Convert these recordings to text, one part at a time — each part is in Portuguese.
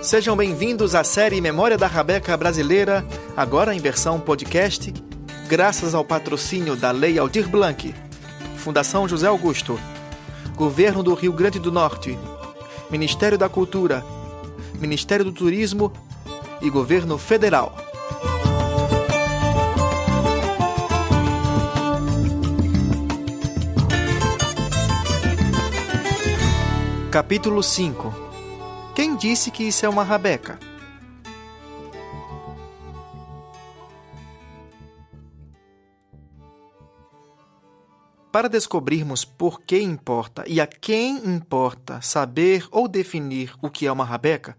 Sejam bem-vindos à série Memória da Rabeca Brasileira, agora em versão podcast, graças ao patrocínio da Lei Aldir Blanc, Fundação José Augusto, Governo do Rio Grande do Norte, Ministério da Cultura, Ministério do Turismo e Governo Federal. Capítulo 5. Quem disse que isso é uma rabeca? Para descobrirmos por que importa e a quem importa saber ou definir o que é uma rabeca,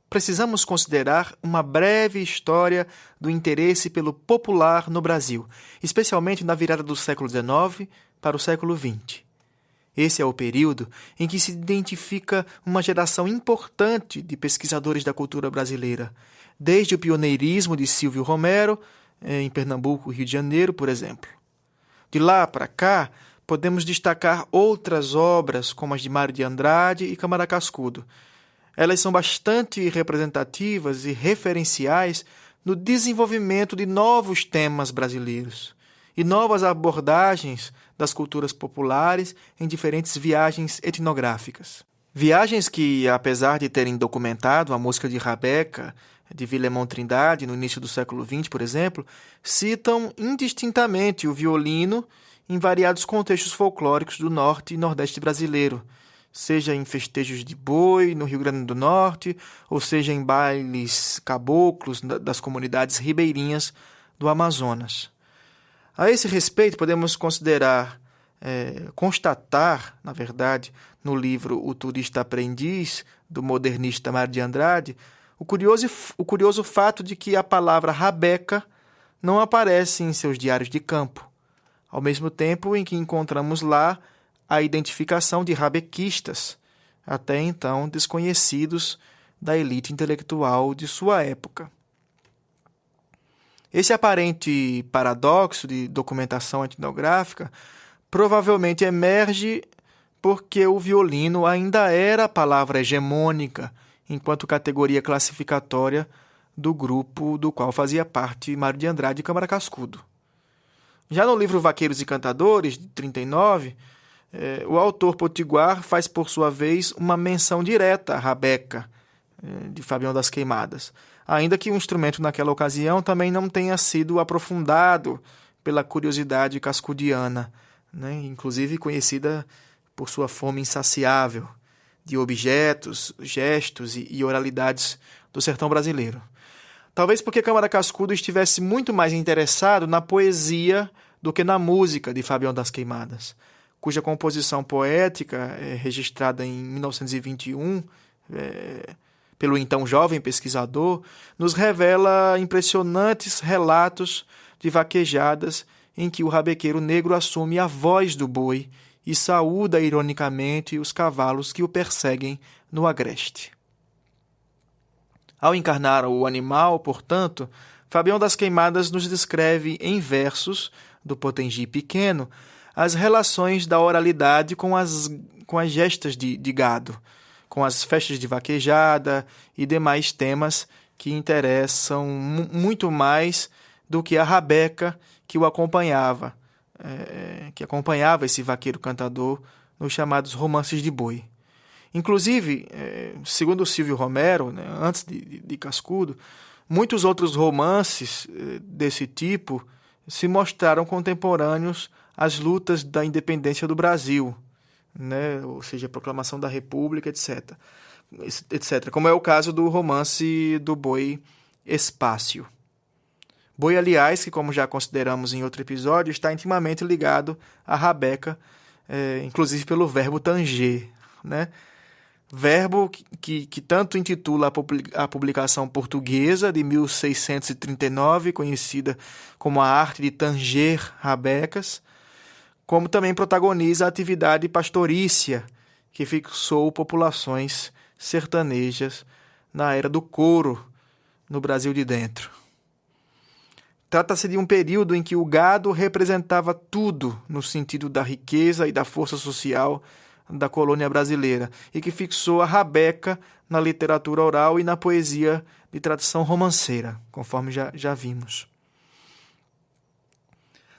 precisamos considerar uma breve história do interesse pelo popular no Brasil, especialmente na virada do século XIX para o século XX. Esse é o período em que se identifica uma geração importante de pesquisadores da cultura brasileira, desde o pioneirismo de Silvio Romero, em Pernambuco e Rio de Janeiro, por exemplo. De lá para cá, podemos destacar outras obras, como as de Mário de Andrade e Câmara Cascudo. Elas são bastante representativas e referenciais no desenvolvimento de novos temas brasileiros e novas abordagens das culturas populares em diferentes viagens etnográficas. Viagens que, apesar de terem documentado a música de rabeca de Vilémon Trindade no início do século XX, por exemplo, citam indistintamente o violino em variados contextos folclóricos do norte e nordeste brasileiro, seja em festejos de boi no Rio Grande do Norte, ou seja em bailes caboclos das comunidades ribeirinhas do Amazonas. A esse respeito, podemos constatar, na verdade, no livro O Turista Aprendiz, do modernista Mário de Andrade, o curioso fato de que a palavra rabeca não aparece em seus diários de campo, ao mesmo tempo em que encontramos lá a identificação de rabequistas, até então desconhecidos da elite intelectual de sua época. Esse aparente paradoxo de documentação etnográfica provavelmente emerge porque o violino ainda era a palavra hegemônica enquanto categoria classificatória do grupo do qual fazia parte Mário de Andrade e Câmara Cascudo. Já no livro Vaqueiros e Cantadores, de 1939, o autor potiguar faz, por sua vez, uma menção direta à rabeca, de Fabião das Queimadas, ainda que o instrumento naquela ocasião também não tenha sido aprofundado pela curiosidade cascudiana, inclusive conhecida por sua fome insaciável de objetos, gestos e oralidades do sertão brasileiro. Talvez porque Câmara Cascudo estivesse muito mais interessado na poesia do que na música de Fabião das Queimadas, cuja composição poética, registrada em 1921, pelo então jovem pesquisador, nos revela impressionantes relatos de vaquejadas em que o rabequeiro negro assume a voz do boi e saúda ironicamente os cavalos que o perseguem no agreste. Ao encarnar o animal, portanto, Fabião das Queimadas nos descreve em versos do Potengi pequeno as relações da oralidade com as gestas de gado, com as festas de vaquejada e demais temas que interessam muito mais do que a rabeca que o acompanhava, que acompanhava esse vaqueiro cantador nos chamados romances de boi. Inclusive, segundo Silvio Romero, antes de Cascudo, muitos outros romances desse tipo se mostraram contemporâneos às lutas da independência do Brasil, ou seja, a proclamação da República, etc., como é o caso do romance do boi Espácio. Boi, aliás, que, como já consideramos em outro episódio, está intimamente ligado à rabeca, inclusive pelo verbo tanger, verbo que tanto intitula a publicação portuguesa de 1639, conhecida como A Arte de Tanger Rabecas, como também protagoniza a atividade pastorícia que fixou populações sertanejas na era do couro no Brasil de dentro. Trata-se de um período em que o gado representava tudo no sentido da riqueza e da força social da colônia brasileira e que fixou a rabeca na literatura oral e na poesia de tradição romanceira, conforme já vimos.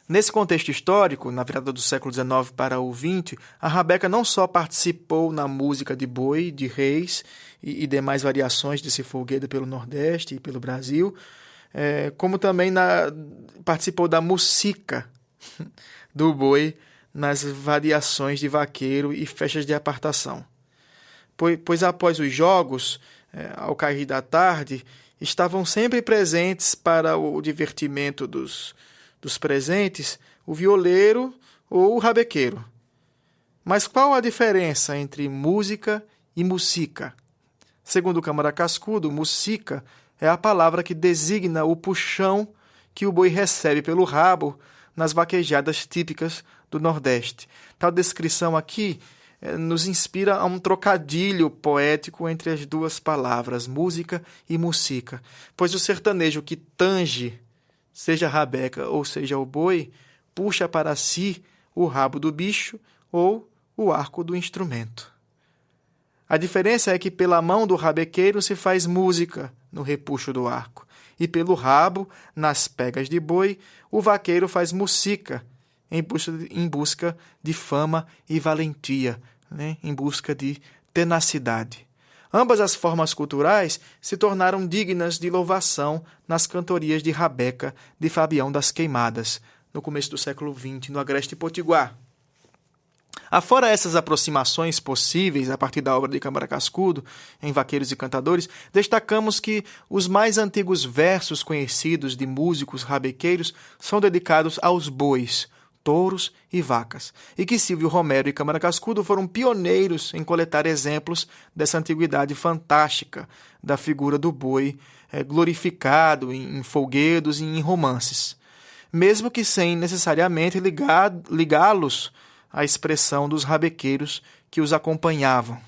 Nesse contexto histórico, na virada do século XIX para o XX, a rabeca não só participou na música de boi, de reis e demais variações desse folguedo pelo Nordeste e pelo Brasil, como também participou da musica do boi nas variações de vaqueiro e festas de apartação. Pois após os jogos, ao cair da tarde, estavam sempre presentes para o divertimento dos presentes o violeiro ou o rabequeiro. Mas qual a diferença entre música e musica? Segundo o Câmara Cascudo, musica é a palavra que designa o puxão que o boi recebe pelo rabo nas vaquejadas típicas do Nordeste. Tal descrição aqui nos inspira a um trocadilho poético entre as duas palavras, música e musica, pois o sertanejo que tange, seja a rabeca ou seja o boi, puxa para si o rabo do bicho ou o arco do instrumento. A diferença é que pela mão do rabequeiro se faz música no repuxo do arco, e pelo rabo, nas pegas de boi, o vaqueiro faz musica em busca de fama e valentia, em busca de tenacidade. Ambas as formas culturais se tornaram dignas de louvação nas cantorias de rabeca de Fabião das Queimadas, no começo do século XX, no Agreste Potiguar. Afora essas aproximações possíveis a partir da obra de Câmara Cascudo, em Vaqueiros e Cantadores, destacamos que os mais antigos versos conhecidos de músicos rabequeiros são dedicados aos bois, touros e vacas, e que Silvio Romero e Câmara Cascudo foram pioneiros em coletar exemplos dessa antiguidade fantástica da figura do boi, glorificado em folguedos e em romances, mesmo que sem necessariamente ligá-los à expressão dos rabequeiros que os acompanhavam.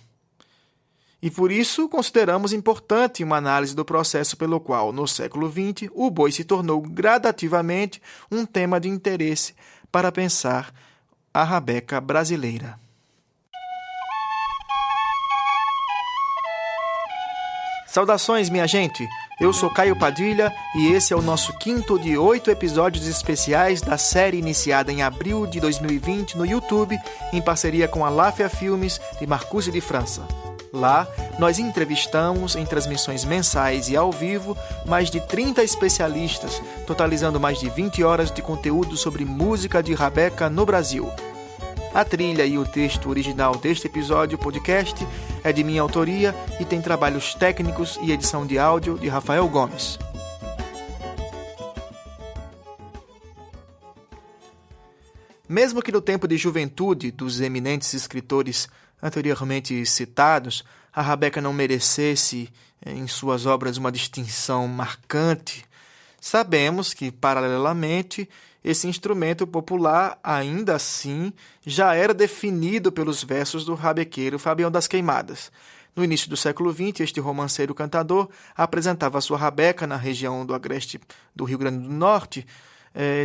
E por isso consideramos importante uma análise do processo pelo qual, no século XX, o boi se tornou gradativamente um tema de interesse para pensar a rabeca brasileira. Saudações, minha gente! Eu sou Caio Padilha e esse é o nosso 5º de 8 episódios especiais da série iniciada em abril de 2020 no YouTube, em parceria com a Láfia Filmes de Marcuse de França. Lá, nós entrevistamos, em transmissões mensais e ao vivo, mais de 30 especialistas, totalizando mais de 20 horas de conteúdo sobre música de rabeca no Brasil. A trilha e o texto original deste episódio podcast é de minha autoria e tem trabalhos técnicos e edição de áudio de Rafael Gomes. Mesmo que no tempo de juventude dos eminentes escritores anteriormente citados, a rabeca não merecesse em suas obras uma distinção marcante, sabemos que, paralelamente, esse instrumento popular, ainda assim, já era definido pelos versos do rabequeiro Fabião das Queimadas. No início do século XX, este romanceiro cantador apresentava sua rabeca na região do Agreste do Rio Grande do Norte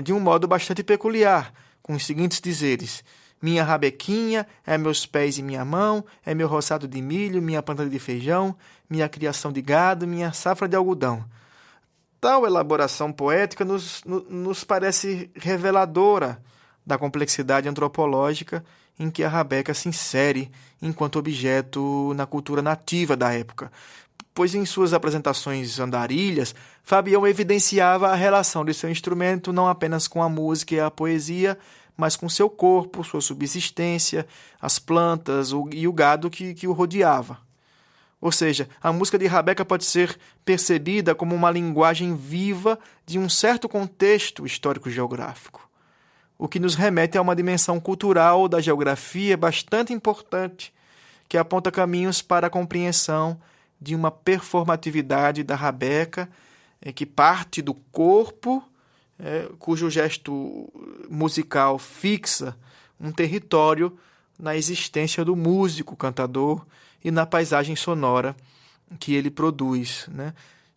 de um modo bastante peculiar, com os seguintes dizeres: minha rabequinha é meus pés e minha mão, é meu roçado de milho, minha planta de feijão, minha criação de gado, minha safra de algodão. Tal elaboração poética nos parece reveladora da complexidade antropológica em que a rabeca se insere enquanto objeto na cultura nativa da época, pois em suas apresentações andarilhas, Fabião evidenciava a relação de seu instrumento não apenas com a música e a poesia, mas com seu corpo, sua subsistência, as plantas e o gado que o rodeava. Ou seja, a música de rabeca pode ser percebida como uma linguagem viva de um certo contexto histórico-geográfico, o que nos remete a uma dimensão cultural da geografia bastante importante, que aponta caminhos para a compreensão de uma performatividade da rabeca que parte do corpo, cujo gesto musical fixa um território na existência do músico, cantador, e na paisagem sonora que ele produz,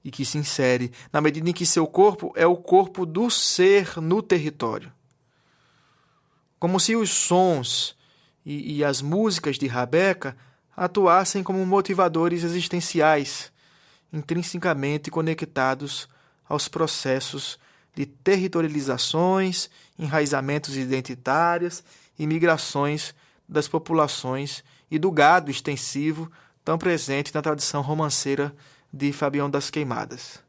e que se insere, na medida em que seu corpo é o corpo do ser no território. Como se os sons e as músicas de Rabeca atuassem como motivadores existenciais, intrinsecamente conectados aos processos de territorializações, enraizamentos identitários e migrações das populações e do gado extensivo tão presente na tradição romanceira de Fabião das Queimadas.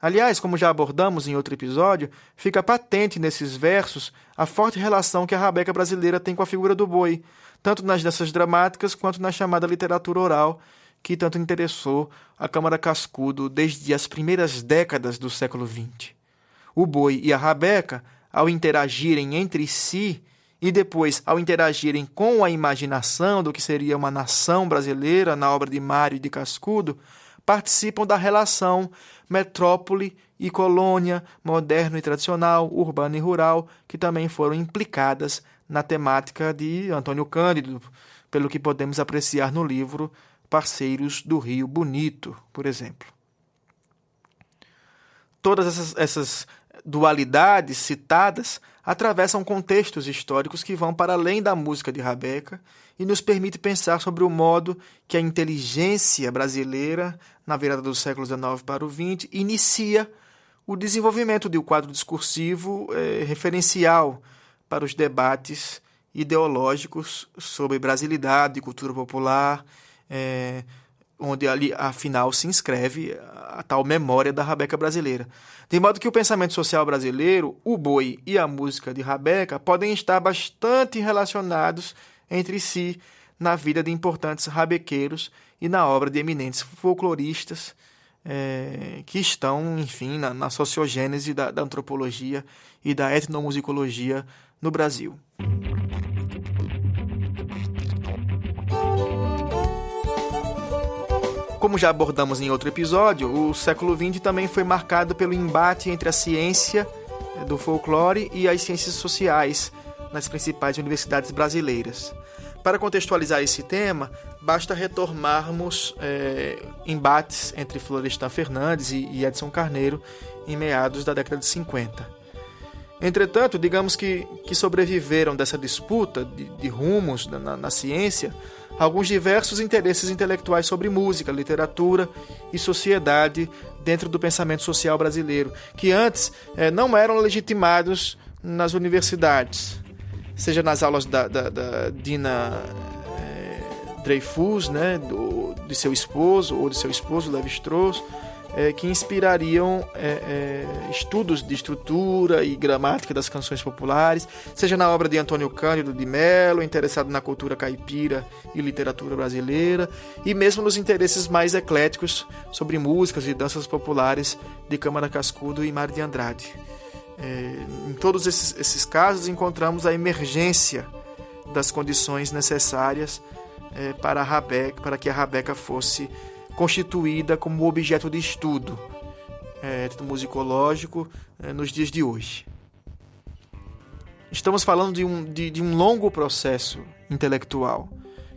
Aliás, como já abordamos em outro episódio, fica patente nesses versos a forte relação que a rabeca brasileira tem com a figura do boi, tanto nas danças dramáticas quanto na chamada literatura oral, que tanto interessou a Câmara Cascudo desde as primeiras décadas do século XX. O boi e a rabeca, ao interagirem entre si e depois ao interagirem com a imaginação do que seria uma nação brasileira na obra de Mário de Cascudo, participam da relação metrópole e colônia, moderno e tradicional, urbano e rural, que também foram implicadas na temática de Antônio Cândido, pelo que podemos apreciar no livro Parceiros do Rio Bonito, por exemplo. Todas essas dualidades citadas atravessam contextos históricos que vão para além da música de Rabeca e nos permite pensar sobre o modo que a inteligência brasileira, na virada do século XIX para o XX, inicia o desenvolvimento de um quadro discursivo referencial para os debates ideológicos sobre brasilidade e cultura popular, onde ali, afinal, se inscreve a tal memória da rabeca brasileira. De modo que o pensamento social brasileiro, o boi e a música de Rabeca podem estar bastante relacionados entre si na vida de importantes rabequeiros e na obra de eminentes folcloristas que estão, enfim, na sociogênese da antropologia e da etnomusicologia no Brasil. Como já abordamos em outro episódio, o século XX também foi marcado pelo embate entre a ciência do folclore e as ciências sociais nas principais universidades brasileiras. Para contextualizar esse tema, basta retomarmos embates entre Florestan Fernandes e Edson Carneiro em meados da década de 50. Entretanto, digamos que sobreviveram dessa disputa de rumos na ciência alguns diversos interesses intelectuais sobre música, literatura e sociedade dentro do pensamento social brasileiro, que antes não eram legitimados nas universidades, seja nas aulas da Dina Dreyfus, né, de seu esposo, ou de seu esposo, Lévi-Strauss, que inspirariam estudos de estrutura e gramática das canções populares, seja na obra de Antônio Cândido de Melo, interessado na cultura caipira e literatura brasileira, e mesmo nos interesses mais ecléticos sobre músicas e danças populares de Câmara Cascudo e Mário de Andrade. Em todos esses casos encontramos a emergência das condições necessárias para que a rabeca fosse constituída como objeto de estudo etnomusicológico nos dias de hoje. Estamos falando de um longo processo intelectual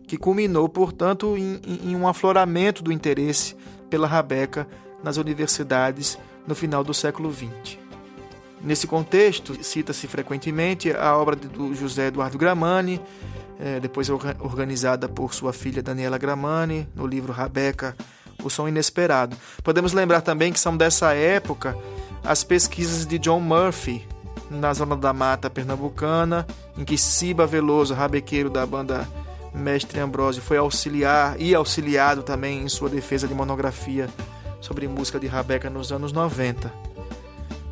que culminou, portanto, em um afloramento do interesse pela rabeca nas universidades no final do século XX. Nesse contexto, cita-se frequentemente a obra do José Eduardo Gramani, depois organizada por sua filha Daniela Gramani, no livro Rabeca, O Som Inesperado. Podemos lembrar também que são dessa época as pesquisas de John Murphy, na Zona da Mata Pernambucana, em que Ciba Veloso, rabequeiro da banda Mestre Ambrósio, foi auxiliado também em sua defesa de monografia sobre música de rabeca nos anos 90.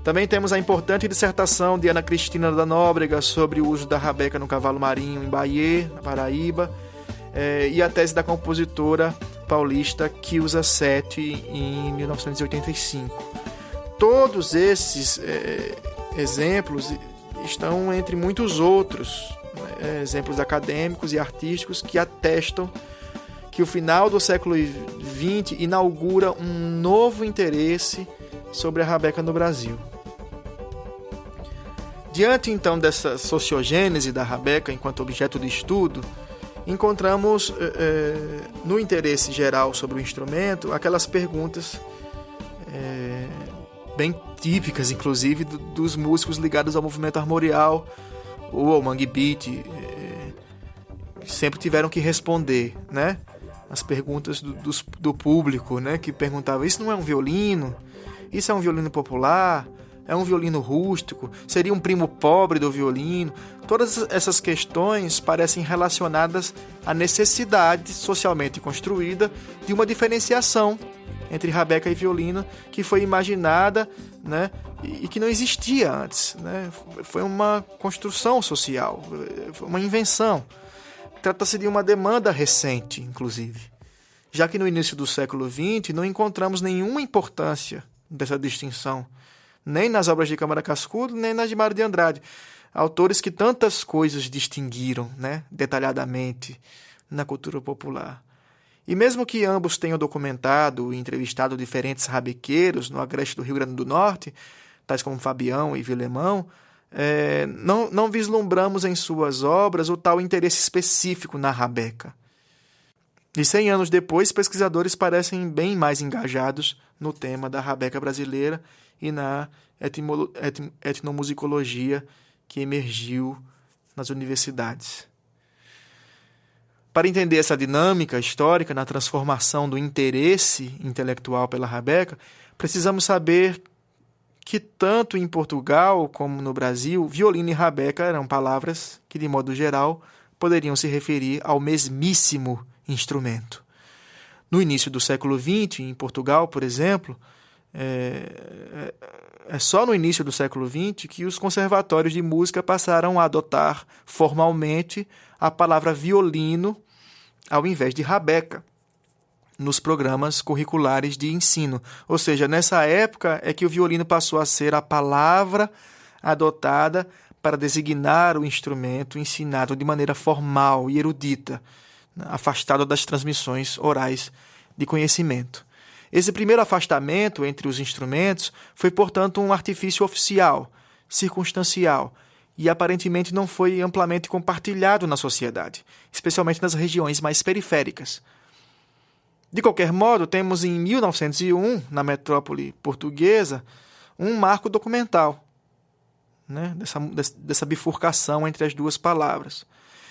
Também temos a importante dissertação de Ana Cristina da Nóbrega sobre o uso da rabeca no cavalo marinho em Bahia, na Paraíba, e a tese da compositora paulista Kilza Sete em 1985. Todos esses exemplos estão entre muitos outros exemplos acadêmicos e artísticos que atestam que o final do século XX inaugura um novo interesse sobre a rabeca no Brasil. Diante, então, dessa sociogênese da rabeca enquanto objeto de estudo, encontramos no interesse geral sobre o instrumento aquelas perguntas bem típicas, inclusive, dos músicos ligados ao movimento armorial ou ao mangue beat, sempre tiveram que responder, né? As perguntas do público, né? Que perguntava, isso não é um violino? Isso é um violino popular? É um violino rústico? Seria um primo pobre do violino? Todas essas questões parecem relacionadas à necessidade socialmente construída de uma diferenciação entre rabeca e violino que foi imaginada, né, e que não existia antes, né? Foi uma construção social, foi uma invenção. Trata-se de uma demanda recente, inclusive, já que no início do século XX não encontramos nenhuma importância dessa distinção, nem nas obras de Câmara Cascudo, nem nas de Mário de Andrade, autores que tantas coisas distinguiram, né, detalhadamente na cultura popular. E mesmo que ambos tenham documentado e entrevistado diferentes rabequeiros no agreste do Rio Grande do Norte, tais como Fabião e Vilemão, não vislumbramos em suas obras o tal interesse específico na rabeca. E 100 anos depois, pesquisadores parecem bem mais engajados no tema da rabeca brasileira e na etnomusicologia que emergiu nas universidades. Para entender essa dinâmica histórica na transformação do interesse intelectual pela rabeca, precisamos saber que tanto em Portugal como no Brasil, violino e rabeca eram palavras que, de modo geral, poderiam se referir ao mesmíssimo instrumento. No início do século XX, em Portugal, por exemplo, é só no início do século XX que os conservatórios de música passaram a adotar formalmente a palavra violino ao invés de rabeca nos programas curriculares de ensino. Ou seja, nessa época é que o violino passou a ser a palavra adotada para designar o instrumento ensinado de maneira formal e erudita, afastado das transmissões orais de conhecimento. Esse primeiro afastamento entre os instrumentos foi, portanto, um artifício oficial, circunstancial, e aparentemente não foi amplamente compartilhado na sociedade, especialmente nas regiões mais periféricas. De qualquer modo, temos em 1901, na metrópole portuguesa, um marco documental, né, dessa bifurcação entre as duas palavras.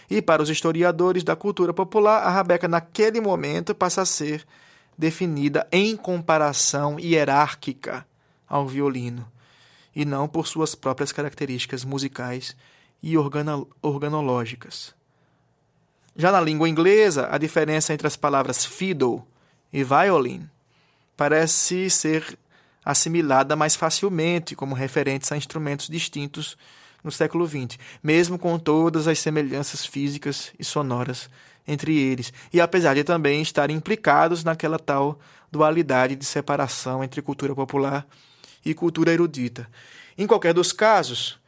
E para os historiadores da cultura popular, a rabeca naquele momento passa a ser definida em comparação hierárquica ao violino, e não por suas próprias características musicais e organológicas. Já na língua inglesa, a diferença entre as palavras fiddle e violin parece ser assimilada mais facilmente como referentes a instrumentos distintos no século XX, mesmo com todas as semelhanças físicas e sonoras entre eles, e apesar de também estarem implicados naquela tal dualidade de separação entre cultura popular e cultura erudita. Em qualquer dos casos,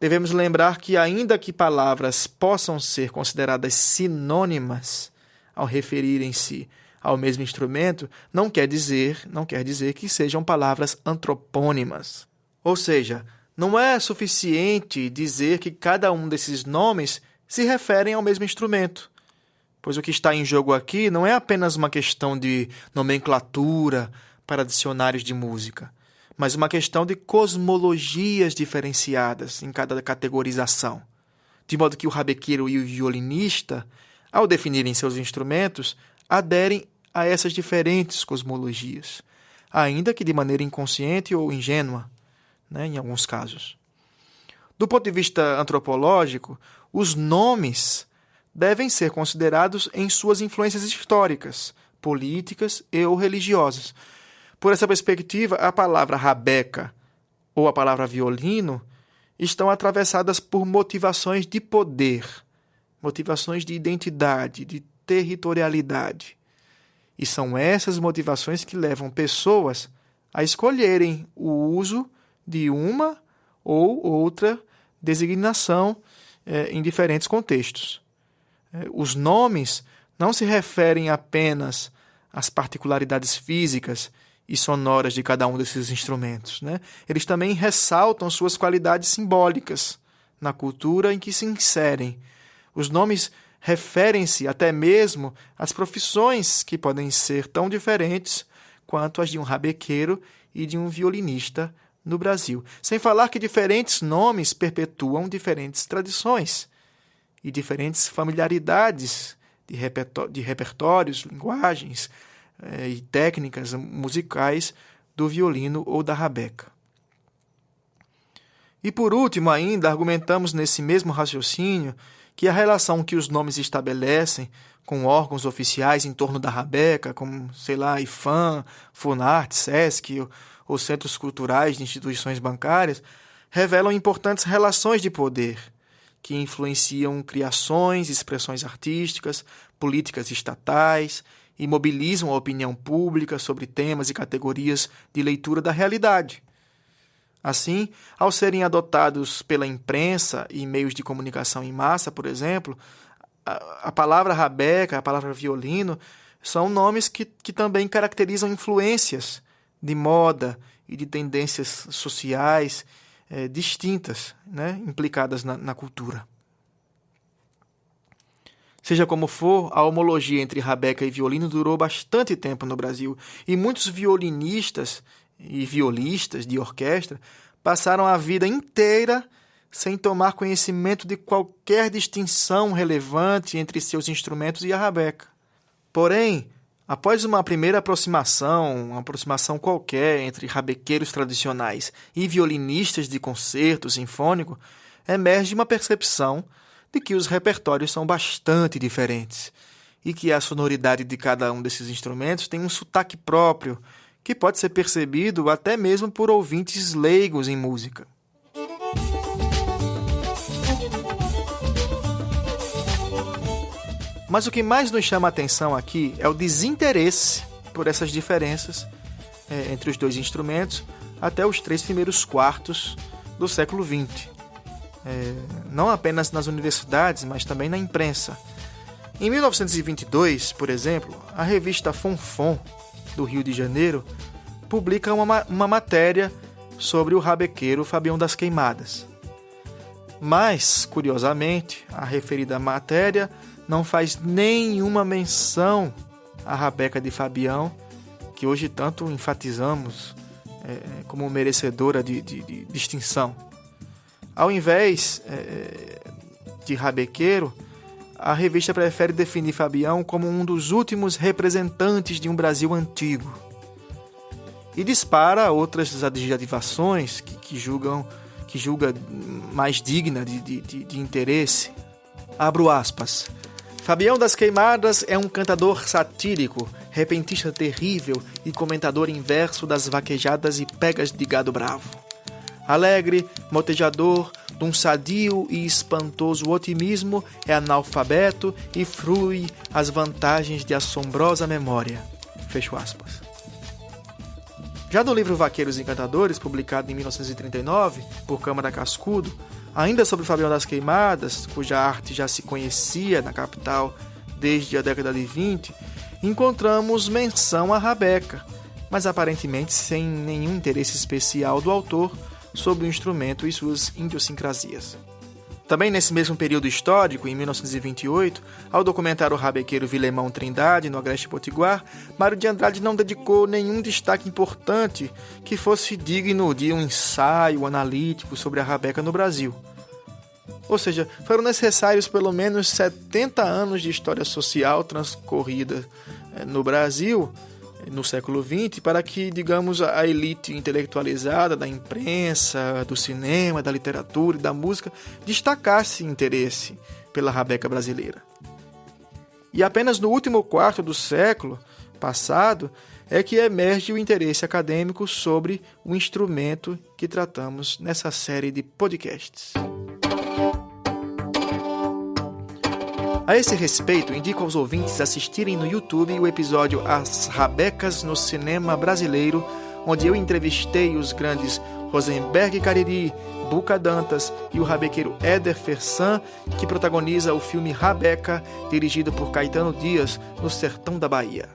devemos lembrar que, ainda que palavras possam ser consideradas sinônimas ao referirem-se ao mesmo instrumento, não quer dizer que sejam palavras antropônimas. Ou seja, não é suficiente dizer que cada um desses nomes se referem ao mesmo instrumento, pois o que está em jogo aqui não é apenas uma questão de nomenclatura para dicionários de música, mas uma questão de cosmologias diferenciadas em cada categorização, de modo que o rabequeiro e o violinista, ao definirem seus instrumentos, aderem a essas diferentes cosmologias, ainda que de maneira inconsciente ou ingênua, né, em alguns casos. Do ponto de vista antropológico, os nomes devem ser considerados em suas influências históricas, políticas e ou religiosas. Por essa perspectiva, a palavra rabeca ou a palavra violino estão atravessadas por motivações de poder, motivações de identidade, de territorialidade. E são essas motivações que levam pessoas a escolherem o uso de uma ou outra designação em diferentes contextos. Os nomes não se referem apenas às particularidades físicas e sonoras de cada um desses instrumentos, né? Eles também ressaltam suas qualidades simbólicas na cultura em que se inserem. Os nomes referem-se até mesmo às profissões que podem ser tão diferentes quanto as de um rabequeiro e de um violinista no Brasil. Sem falar que diferentes nomes perpetuam diferentes tradições e diferentes familiaridades de repertórios, linguagens e técnicas musicais do violino ou da rabeca. E por último ainda, argumentamos nesse mesmo raciocínio que a relação que os nomes estabelecem com órgãos oficiais em torno da rabeca, como, IFAM, Funarte, Sesc ou centros culturais de instituições bancárias, revelam importantes relações de poder que influenciam criações, expressões artísticas, políticas estatais e mobilizam a opinião pública sobre temas e categorias de leitura da realidade. Assim, ao serem adotados pela imprensa e meios de comunicação em massa, por exemplo, a palavra rabeca, a palavra violino, são nomes que também caracterizam influências de moda e de tendências sociais distintas, implicadas na cultura. Seja como for, a homologia entre rabeca e violino durou bastante tempo no Brasil, e muitos violinistas e violistas de orquestra passaram a vida inteira sem tomar conhecimento de qualquer distinção relevante entre seus instrumentos e a rabeca. Porém, após uma primeira aproximação, uma aproximação qualquer entre rabequeiros tradicionais e violinistas de concerto sinfônico, emerge uma percepção de que os repertórios são bastante diferentes e que a sonoridade de cada um desses instrumentos tem um sotaque próprio, que pode ser percebido até mesmo por ouvintes leigos em música. Mas o que mais nos chama a atenção aqui é o desinteresse por essas diferenças entre os dois instrumentos até os 3 primeiros quartos do século XX. Não apenas nas universidades, mas também na imprensa. Em 1922, por exemplo, a revista Fonfon, do Rio de Janeiro, publica uma matéria sobre o rabequeiro Fabião das Queimadas. Mas, curiosamente, a referida matéria não faz nenhuma menção à rabeca de Fabião, que hoje tanto enfatizamos como merecedora de distinção. Ao invés de rabequeiro, a revista prefere definir Fabião como um dos últimos representantes de um Brasil antigo. E dispara outras adjetivações que julga mais digna de interesse. Abro aspas. Fabião das Queimadas é um cantador satírico, repentista terrível e comentador inverso das vaquejadas e pegas de gado bravo. Alegre, motejador, de um sadio e espantoso otimismo, é analfabeto e frui as vantagens de assombrosa memória. Fecho aspas. Já no livro Vaqueiros e Encantadores, publicado em 1939 por Câmara Cascudo, ainda sobre Fabião das Queimadas, cuja arte já se conhecia na capital desde a década de 20, encontramos menção à rabeca, mas aparentemente sem nenhum interesse especial do autor sobre o instrumento e suas idiosincrasias. Também nesse mesmo período histórico, em 1928, ao documentar o rabequeiro Vilemão Trindade, no Agreste Potiguar, Mário de Andrade não dedicou nenhum destaque importante que fosse digno de um ensaio analítico sobre a rabeca no Brasil. Ou seja, foram necessários pelo menos 70 anos de história social transcorrida no Brasil, no século XX, para que, digamos, a elite intelectualizada da imprensa, do cinema, da literatura e da música destacasse interesse pela rabeca brasileira. E apenas no último quarto do século passado é que emerge o interesse acadêmico sobre o instrumento que tratamos nessa série de podcasts. A esse respeito, indico aos ouvintes assistirem no YouTube o episódio As Rabecas no Cinema Brasileiro, onde eu entrevistei os grandes Rosenberg Cariri, Buca Dantas e o rabequeiro Éder Fersan, que protagoniza o filme Rabeca, dirigido por Caetano Dias, no sertão da Bahia.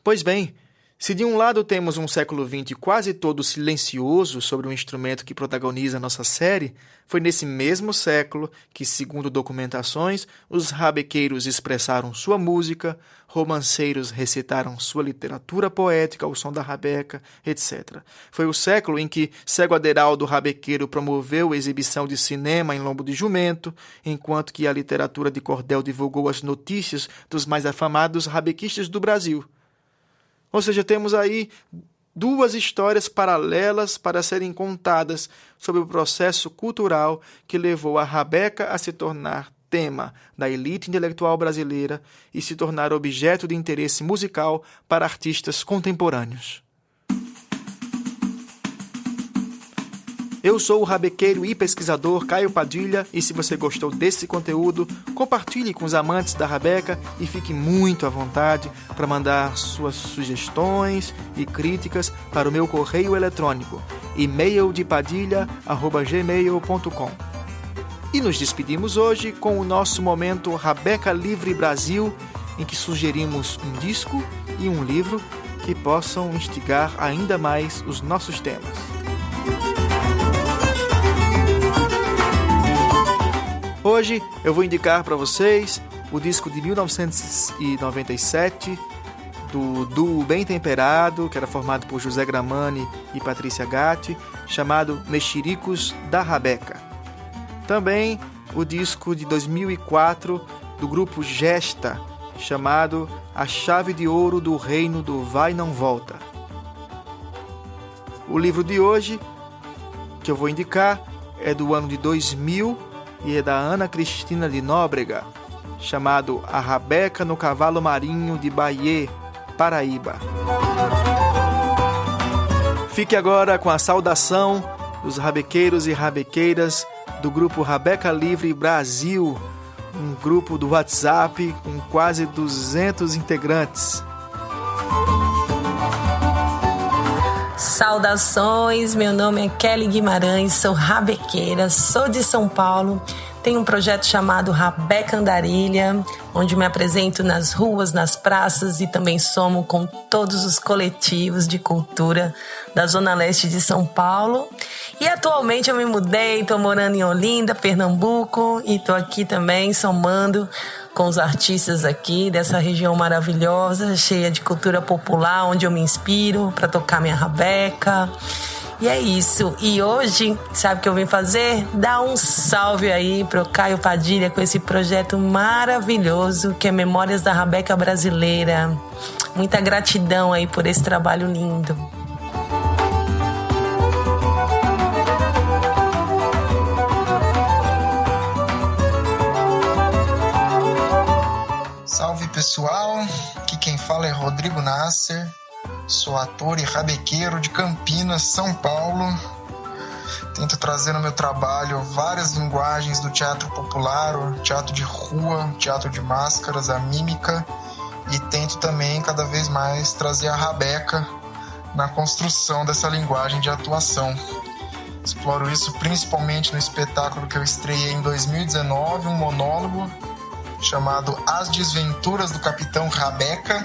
Pois bem, Se de um lado temos um século XX quase todo silencioso sobre um instrumento que protagoniza nossa série, foi nesse mesmo século que, segundo documentações, os rabequeiros expressaram sua música, romanceiros recitaram sua literatura poética ao som da rabeca, etc. Foi o século em que Cego Aderaldo Rabequeiro promoveu a exibição de cinema em lombo de jumento, enquanto que a literatura de cordel divulgou as notícias dos mais afamados rabequistas do Brasil. Ou seja, temos aí duas histórias paralelas para serem contadas sobre o processo cultural que levou a rabeca a se tornar tema da elite intelectual brasileira e se tornar objeto de interesse musical para artistas contemporâneos. Eu sou o rabequeiro e pesquisador Caio Padilha e se você gostou desse conteúdo, compartilhe com os amantes da rabeca e fique muito à vontade para mandar suas sugestões e críticas para o meu correio eletrônico e-maildepadilha@gmail.com. E nos despedimos hoje com o nosso momento Rabeca Livre Brasil, em que sugerimos um disco e um livro que possam instigar ainda mais os nossos temas. Hoje eu vou indicar para vocês o disco de 1997 do duo Bem Temperado, que era formado por José Gramani e Patrícia Gatti, chamado Mexericos da Rabeca. Também o disco de 2004 do grupo Gesta, chamado A Chave de Ouro do Reino do Vai Não Volta. O livro de hoje que eu vou indicar é do ano de 2000 e é da Ana Cristina de Nóbrega, chamado A Rabeca no Cavalo Marinho de Bahia, Paraíba. Fique agora com a saudação dos rabequeiros e rabequeiras do grupo Rabeca Livre Brasil, um grupo do WhatsApp com quase 200 integrantes. Saudações, meu nome é Kelly Guimarães, sou rabequeira, sou de São Paulo, tenho um projeto chamado Rabeca Andarilha, onde me apresento nas ruas, nas praças e também somo com todos os coletivos de cultura da Zona Leste de São Paulo. E atualmente eu me mudei, estou morando em Olinda, Pernambuco, e estou aqui também somando com os artistas aqui dessa região maravilhosa, cheia de cultura popular, onde eu me inspiro para tocar minha rabeca. E é isso. E hoje, sabe o que eu vim fazer? Dar um salve aí pro Caio Padilha com esse projeto maravilhoso que é Memórias da Rabeca Brasileira. Muita gratidão aí por esse trabalho lindo. Salve pessoal, aqui quem fala é Rodrigo Nasser, sou ator e rabequeiro de Campinas, São Paulo. Tento trazer no meu trabalho várias linguagens do teatro popular, o teatro de rua, o teatro de máscaras, a mímica, e tento também cada vez mais trazer a rabeca na construção dessa linguagem de atuação. Exploro isso principalmente no espetáculo que eu estreiei em 2019, um monólogo chamado As Desventuras do Capitão Rabeca,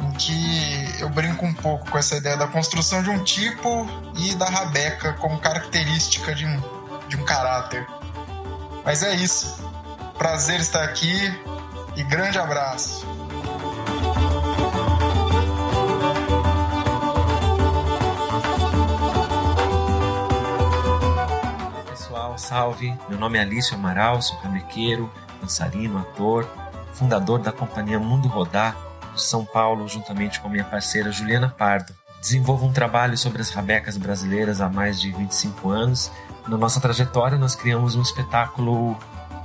em que eu brinco um pouco com essa ideia da construção de um tipo e da rabeca como característica de um caráter. Mas é isso. Prazer estar aqui e grande abraço. Pessoal, salve. Meu nome é Alício Amaral, sou rabequeiro, dançarino, ator, fundador da companhia Mundo Rodar, de São Paulo, juntamente com minha parceira Juliana Pardo. Desenvolvo um trabalho sobre as rabecas brasileiras há mais de 25 anos. Na nossa trajetória, nós criamos um espetáculo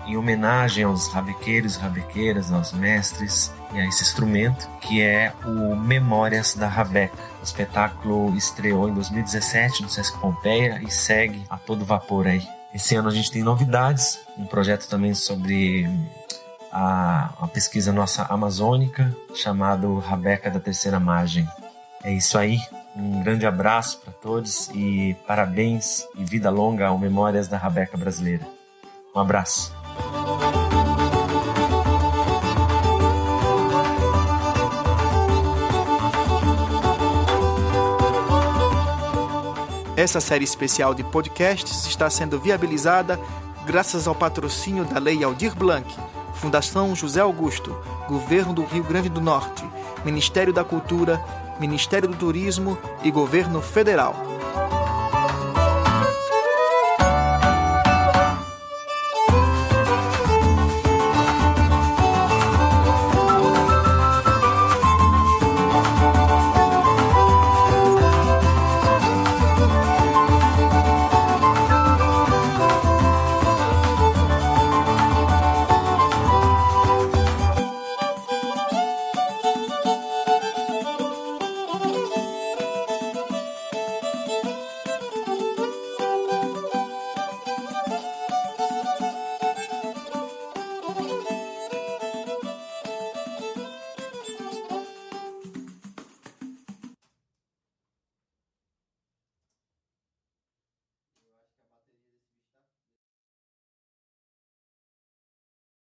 em homenagem aos rabequeiros e rabequeiras, aos mestres e a esse instrumento, que é o Memórias da Rabeca. O espetáculo estreou em 2017 no Sesc Pompeia e segue a todo vapor aí. Esse ano a gente tem novidades, um projeto também sobre a pesquisa nossa amazônica, chamado Rabeca da Terceira Margem. É isso aí, um grande abraço para todos e parabéns e vida longa ao Memórias da Rabeca Brasileira. Um abraço. Essa série especial de podcasts está sendo viabilizada graças ao patrocínio da Lei Aldir Blanc, Fundação José Augusto, Governo do Rio Grande do Norte, Ministério da Cultura, Ministério do Turismo e Governo Federal.